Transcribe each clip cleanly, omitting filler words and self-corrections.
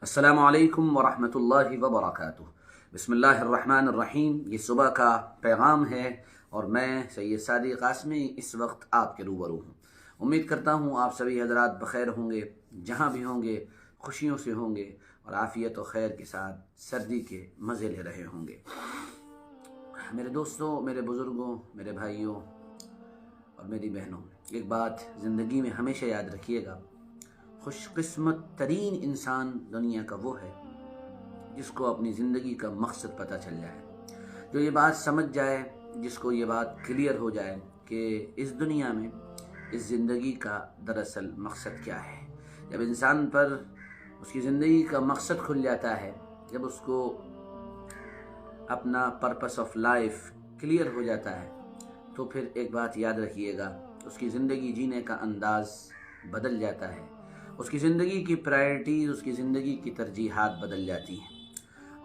السلام علیکم ورحمۃ اللہ وبرکاتہ۔ بسم اللہ الرحمن الرحیم۔ یہ صبح کا پیغام ہے اور میں سید صادق قاسمی اس وقت آپ کے روبرو ہوں۔ امید کرتا ہوں آپ سبھی حضرات بخیر ہوں گے، جہاں بھی ہوں گے خوشیوں سے ہوں گے اور عافیت و خیر کے ساتھ سردی کے مزے لے رہے ہوں گے۔ میرے دوستوں، میرے بزرگوں، میرے بھائیوں اور میری بہنوں، ایک بات زندگی میں ہمیشہ یاد رکھیے گا، خوش قسمت ترین انسان دنیا کا وہ ہے جس کو اپنی زندگی کا مقصد پتہ چل جائے، جو یہ بات سمجھ جائے، جس کو یہ بات کلیئر ہو جائے کہ اس دنیا میں اس زندگی کا دراصل مقصد کیا ہے۔ جب انسان پر اس کی زندگی کا مقصد کھل جاتا ہے، جب اس کو اپنا پرپس آف لائف کلیئر ہو جاتا ہے، تو پھر ایک بات یاد رکھیے گا، اس کی زندگی جینے کا انداز بدل جاتا ہے، اس کی زندگی کی پرائرٹیز، اس کی زندگی کی ترجیحات بدل جاتی ہیں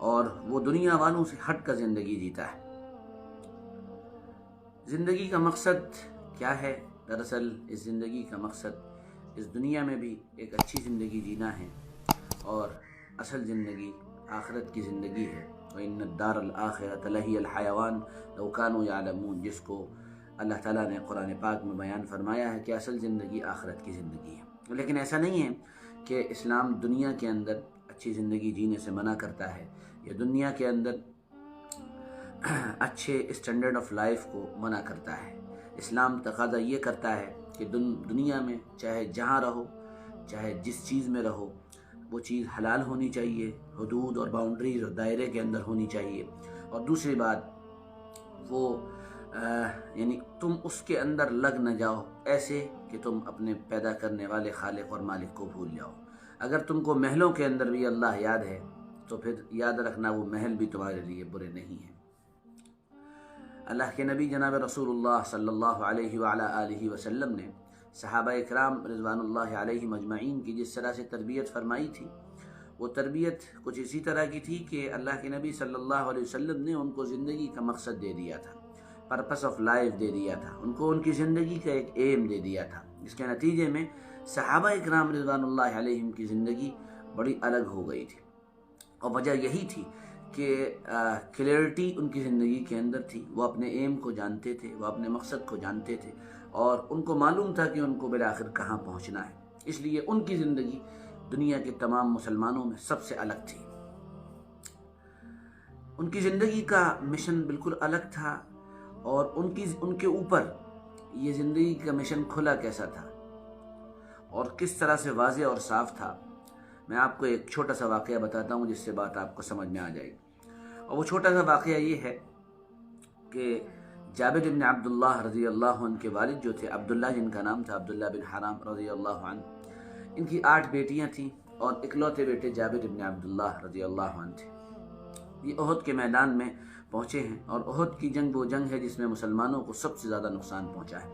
اور وہ دنیا والوں سے ہٹ کر زندگی جیتا ہے۔ زندگی کا مقصد کیا ہے؟ دراصل اس زندگی کا مقصد اس دنیا میں بھی ایک اچھی زندگی جینا ہے اور اصل زندگی آخرت کی زندگی ہے۔ وَإِنَّ الدَّارَ الْآخِرَةَ لَهِيَ الْحَيَوَانُ لَوْ كَانُوا يَعْلَمُونَ، جس کو اللہ تعالیٰ نے قرآن پاک میں بیان فرمایا ہے کہ اصل زندگی آخرت کی زندگی ہے۔ لیکن ایسا نہیں ہے کہ اسلام دنیا کے اندر اچھی زندگی جینے سے منع کرتا ہے یا دنیا کے اندر اچھے اسٹینڈرڈ آف لائف کو منع کرتا ہے۔ اسلام تقاضا یہ کرتا ہے کہ دنیا میں چاہے جہاں رہو، چاہے جس چیز میں رہو، وہ چیز حلال ہونی چاہیے، حدود اور باؤنڈریز اور دائرے کے اندر ہونی چاہیے، اور دوسری بات وہ یعنی تم اس کے اندر لگ نہ جاؤ ایسے کہ تم اپنے پیدا کرنے والے خالق اور مالک کو بھول جاؤ۔ اگر تم کو محلوں کے اندر بھی اللہ یاد ہے تو پھر یاد رکھنا وہ محل بھی تمہارے لیے برے نہیں ہیں۔ اللہ کے نبی جناب رسول اللہ صلی اللہ علیہ وعلی آلہ وسلم نے صحابہ اکرام رضوان اللہ علیہم اجمعین کی جس طرح سے تربیت فرمائی تھی، وہ تربیت کچھ اسی طرح کی تھی کہ اللہ کے نبی صلی اللہ علیہ وسلم نے ان کو زندگی کا مقصد دے دیا تھا، پرپس آف لائف دے دیا تھا، ان کو ان کی زندگی کا ایک ایم دے دیا تھا، جس کے نتیجے میں صحابہ اکرام رضوان اللہ علیہم کی زندگی بڑی الگ ہو گئی تھی، اور وجہ یہی تھی کہ کلیئرٹی ان کی زندگی کے اندر تھی۔ وہ اپنے ایم کو جانتے تھے، وہ اپنے مقصد کو جانتے تھے اور ان کو معلوم تھا کہ ان کو بالآخر کہاں پہنچنا ہے، اس لیے ان کی زندگی دنیا کے تمام مسلمانوں میں سب سے الگ تھی۔ ان کی زندگی کا مشن بالکل الگ تھا اور ان کے اوپر یہ زندگی کا مشن کھلا کیسا تھا اور کس طرح سے واضح اور صاف تھا، میں آپ کو ایک چھوٹا سا واقعہ بتاتا ہوں جس سے بات آپ کو سمجھ میں آ جائے گی۔ اور وہ چھوٹا سا واقعہ یہ ہے کہ جابر بن عبداللہ رضی اللہ عنہ کے والد جو تھے، عبداللہ جن کا نام تھا، عبداللہ بن حرام رضی اللہ عنہ، ان کی 8 بیٹیاں تھیں اور اکلوتے بیٹے جابر بن عبداللہ رضی اللہ عنہ تھے۔ یہ احد کے میدان میں پہنچے ہیں اور احد کی جنگ وہ جنگ ہے جس میں مسلمانوں کو سب سے زیادہ نقصان پہنچا ہے۔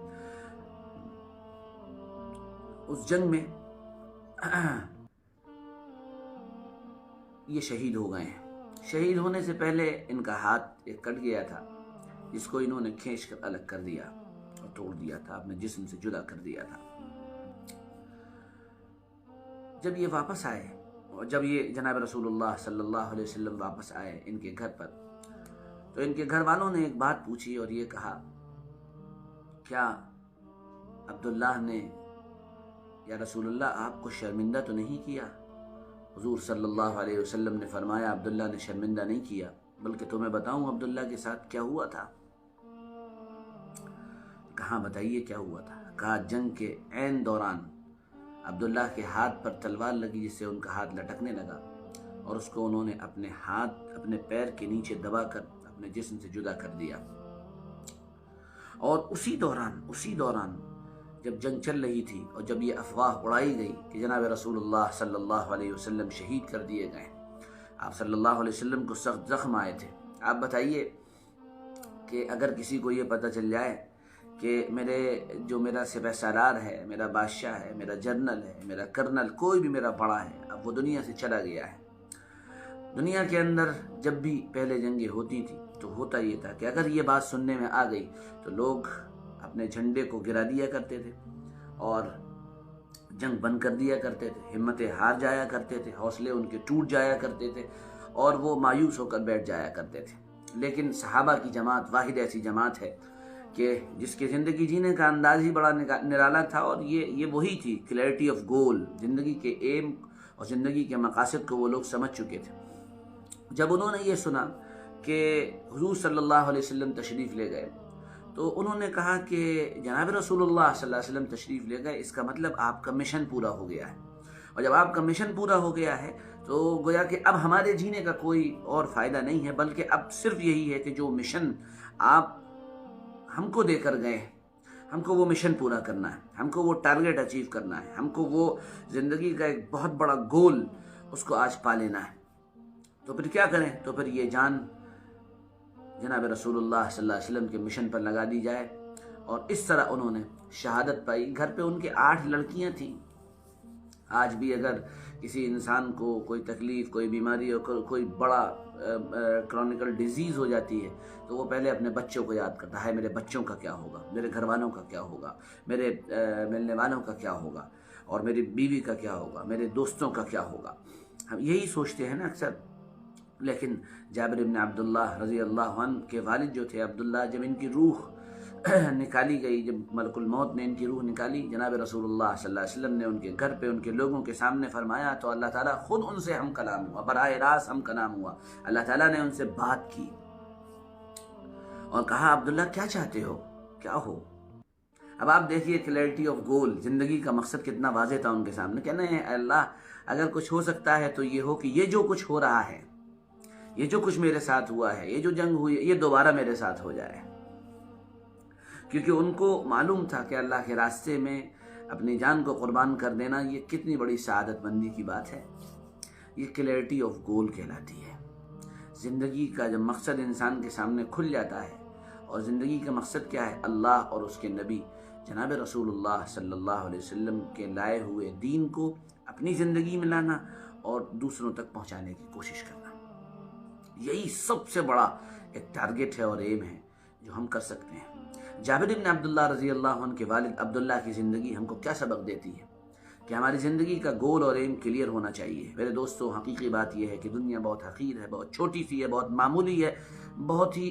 اس جنگ میں یہ شہید ہو گئے ہیں۔ شہید ہونے سے پہلے ان کا ہاتھ ایک کٹ گیا تھا، جس کو انہوں نے کھینچ کر الگ کر دیا اور توڑ دیا تھا، اپنے جسم سے جدا کر دیا تھا۔ جب یہ واپس آئے اور جب یہ جناب رسول اللہ صلی اللہ علیہ وسلم واپس آئے ان کے گھر پر، تو ان کے گھر والوں نے ایک بات پوچھی اور یہ کہا، کیا عبداللہ نے یا رسول اللہ آپ کو شرمندہ تو نہیں کیا؟ حضور صلی اللہ علیہ وسلم نے فرمایا، عبداللہ نے شرمندہ نہیں کیا، بلکہ تمہیں بتاؤں عبداللہ کے ساتھ کیا ہوا تھا؟ کہاں بتائیے کیا ہوا تھا؟ کہا جنگ کے عین دوران عبداللہ کے ہاتھ پر تلوار لگی جس سے ان کا ہاتھ لٹکنے لگا اور اس کو انہوں نے اپنے ہاتھ اپنے پیر کے نیچے دبا کر اپنے جسم سے جدا کر دیا۔ اور اسی دوران جب جنگ چل رہی تھی اور جب یہ افواہ اڑائی گئی کہ جناب رسول اللہ صلی اللہ علیہ وسلم شہید کر دیے گئے، آپ صلی اللہ علیہ وسلم کو سخت زخم آئے تھے، آپ بتائیے کہ اگر کسی کو یہ پتہ چل جائے کہ میرا سپہ سالار ہے، میرا بادشاہ ہے، میرا جنرل ہے، میرا کرنل، کوئی بھی میرا بڑا ہے، اب وہ دنیا سے چلا گیا ہے۔ دنیا کے اندر جب بھی پہلے جنگیں ہوتی تھی تو ہوتا یہ تھا کہ اگر یہ بات سننے میں آ گئی تو لوگ اپنے جھنڈے کو گرا دیا کرتے تھے اور جنگ بند کر دیا کرتے تھے، ہمتیں ہار جایا کرتے تھے، حوصلے ان کے ٹوٹ جایا کرتے تھے اور وہ مایوس ہو کر بیٹھ جایا کرتے تھے۔ لیکن صحابہ کی جماعت واحد ایسی جماعت ہے کہ جس کے زندگی جینے کا انداز ہی بڑا نرالا تھا، اور یہ وہی تھی کلیئرٹی آف گول، زندگی کے ایم اور زندگی کے مقاصد کو وہ لوگ سمجھ چکے تھے۔ جب انہوں نے یہ سنا کہ حضور صلی اللہ علیہ وسلم تشریف لے گئے تو انہوں نے کہا کہ جناب رسول اللہ صلی اللہ علیہ وسلم تشریف لے گئے، اس کا مطلب آپ کا مشن پورا ہو گیا ہے، اور جب آپ کا مشن پورا ہو گیا ہے تو گویا کہ اب ہمارے جینے کا کوئی اور فائدہ نہیں ہے، بلکہ اب صرف یہی ہے کہ جو مشن آپ ہم کو دے کر گئے ہیں، ہم کو وہ مشن پورا کرنا ہے، ہم کو وہ ٹارگیٹ اچیو کرنا ہے، ہم کو وہ زندگی کا ایک بہت بڑا گول اس کو آج پا لینا ہے۔ تو پھر کیا کریں؟ تو پھر یہ جان جناب رسول اللہ صلی اللہ علیہ وسلم کے مشن پر لگا دی جائے، اور اس طرح انہوں نے شہادت پائی۔ گھر پہ ان کے 8 لڑکیاں تھیں۔ آج بھی اگر کسی انسان کو کوئی تکلیف، کوئی بیماری اور کوئی بڑا کرونیکل ڈیزیز ہو جاتی ہے تو وہ پہلے اپنے بچوں کو یاد کرتا ہے، میرے بچوں کا کیا ہوگا، میرے گھر والوں کا کیا ہوگا، میرے ملنے والوں کا کیا ہوگا، اور میری بیوی کا کیا ہوگا، میرے دوستوں کا کیا ہوگا۔ ہم یہی سوچتے ہیں نا اکثر۔ لیکن جابر بن عبداللہ رضی اللہ عنہ کے والد جو تھے عبداللہ، جب ان کی روح نکالی گئی، جب ملک الموت نے ان کی روح نکالی، جناب رسول اللہ صلی اللہ علیہ وسلم نے ان کے گھر پہ ان کے لوگوں کے سامنے فرمایا تو اللہ تعالیٰ خود ان سے ہم کلام ہوا، براہ راست ہم کلام ہوا۔ اللہ تعالیٰ نے ان سے بات کی اور کہا عبداللہ کیا چاہتے ہو، کیا ہو؟ اب آپ دیکھیے کلیئرٹی آف گول، زندگی کا مقصد کتنا واضح تھا ان کے سامنے۔ کہنا ہے اللہ اگر کچھ ہو سکتا ہے تو یہ ہو کہ یہ جو کچھ ہو رہا ہے، یہ جو کچھ میرے ساتھ ہوا ہے، یہ جو جنگ ہوئی ہے، یہ دوبارہ میرے ساتھ ہو جائے۔ کیونکہ ان کو معلوم تھا کہ اللہ کے راستے میں اپنی جان کو قربان کر دینا یہ کتنی بڑی سعادت مندی کی بات ہے۔ یہ کلیئرٹی آف گول کہلاتی ہے۔ زندگی کا جب مقصد انسان کے سامنے کھل جاتا ہے، اور زندگی کا مقصد کیا ہے؟ اللہ اور اس کے نبی جناب رسول اللہ صلی اللہ علیہ وسلم کے لائے ہوئے دین کو اپنی زندگی میں لانا اور دوسروں تک پہنچانے کی کوشش کرنا، یہی سب سے بڑا ایک ٹارگیٹ ہے اور ایم ہے جو ہم کر سکتے ہیں۔ جابر بن عبداللہ رضی اللہ عنہ کے والد عبداللہ کی زندگی ہم کو کیا سبق دیتی ہے کہ ہماری زندگی کا گول اور ایم کلیئر ہونا چاہیے۔ میرے دوستو، حقیقی بات یہ ہے کہ دنیا بہت حقیر ہے، بہت چھوٹی سی ہے، بہت معمولی ہے، بہت ہی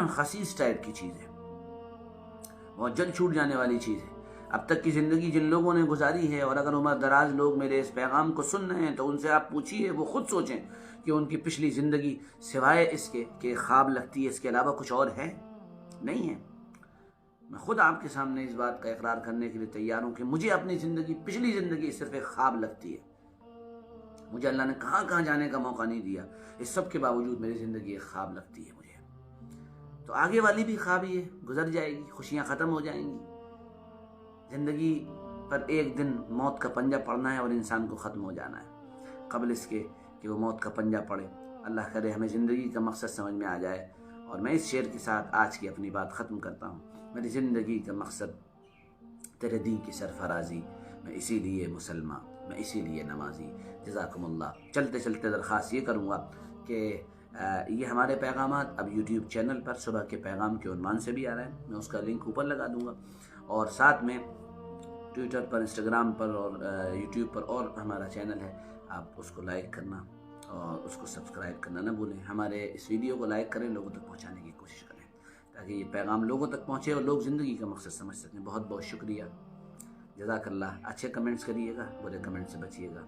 خسیس ٹائپ کی چیز ہے، بہت جلد چھوٹ جانے والی چیز ہے۔ اب تک کی زندگی جن لوگوں نے گزاری ہے، اور اگر عمر دراز لوگ میرے اس پیغام کو سن رہے ہیں تو ان سے آپ پوچھیے، وہ خود سوچیں کہ ان کی پچھلی زندگی سوائے اس کے کہ خواب لگتی ہے، اس کے علاوہ کچھ اور ہے؟ نہیں ہے۔ میں خود آپ کے سامنے اس بات کا اقرار کرنے کے لیے تیار ہوں کہ مجھے اپنی زندگی، پچھلی زندگی صرف ایک خواب لگتی ہے۔ مجھے اللہ نے کہاں کہاں جانے کا موقع نہیں دیا، اس سب کے باوجود میری زندگی ایک خواب لگتی ہے مجھے۔ تو آگے والی بھی خواب ہی ہے، گزر جائے گی، خوشیاں ختم ہو جائیں گی۔ زندگی پر ایک دن موت کا پنجہ پڑنا ہے اور انسان کو ختم ہو جانا ہے۔ قبل اس کے کہ وہ موت کا پنجہ پڑے، اللہ کرے ہمیں زندگی کا مقصد سمجھ میں آ جائے۔ اور میں اس شعر کے ساتھ آج کی اپنی بات ختم کرتا ہوں۔ میری زندگی کا مقصد تیرے دین کی سرفرازی، میں اسی لیے مسلمان، میں اسی لیے نمازی۔ جزاکم اللہ۔ چلتے چلتے درخواست یہ کروں گا کہ یہ ہمارے پیغامات اب یوٹیوب چینل پر صبح کے پیغام کے عنوان سے بھی آ رہے ہیں، میں اس کا لنک اوپر لگا دوں گا، اور ساتھ میں ٹویٹر پر، انسٹاگرام پر اور یوٹیوب پر اور ہمارا چینل ہے، آپ اس کو لائک کرنا اور اس کو سبسکرائب کرنا نہ بھولیں۔ ہمارے اس ویڈیو کو لائک کریں، لوگوں تک پہنچانے کی کوشش کریں تاکہ یہ پیغام لوگوں تک پہنچے اور لوگ زندگی کا مقصد سمجھ سکیں۔ بہت بہت شکریہ، جزاک اللہ۔ اچھے کمنٹس کریے گا، برے کمنٹ سے بچیے گا،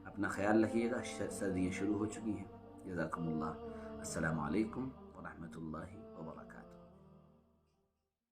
اپنا خیال رکھیے گا، سردیاں شروع ہو چکی ہیں۔ جزاکم اللہ۔ السلام علیکم ورحمۃ اللہ وبرکاتہ۔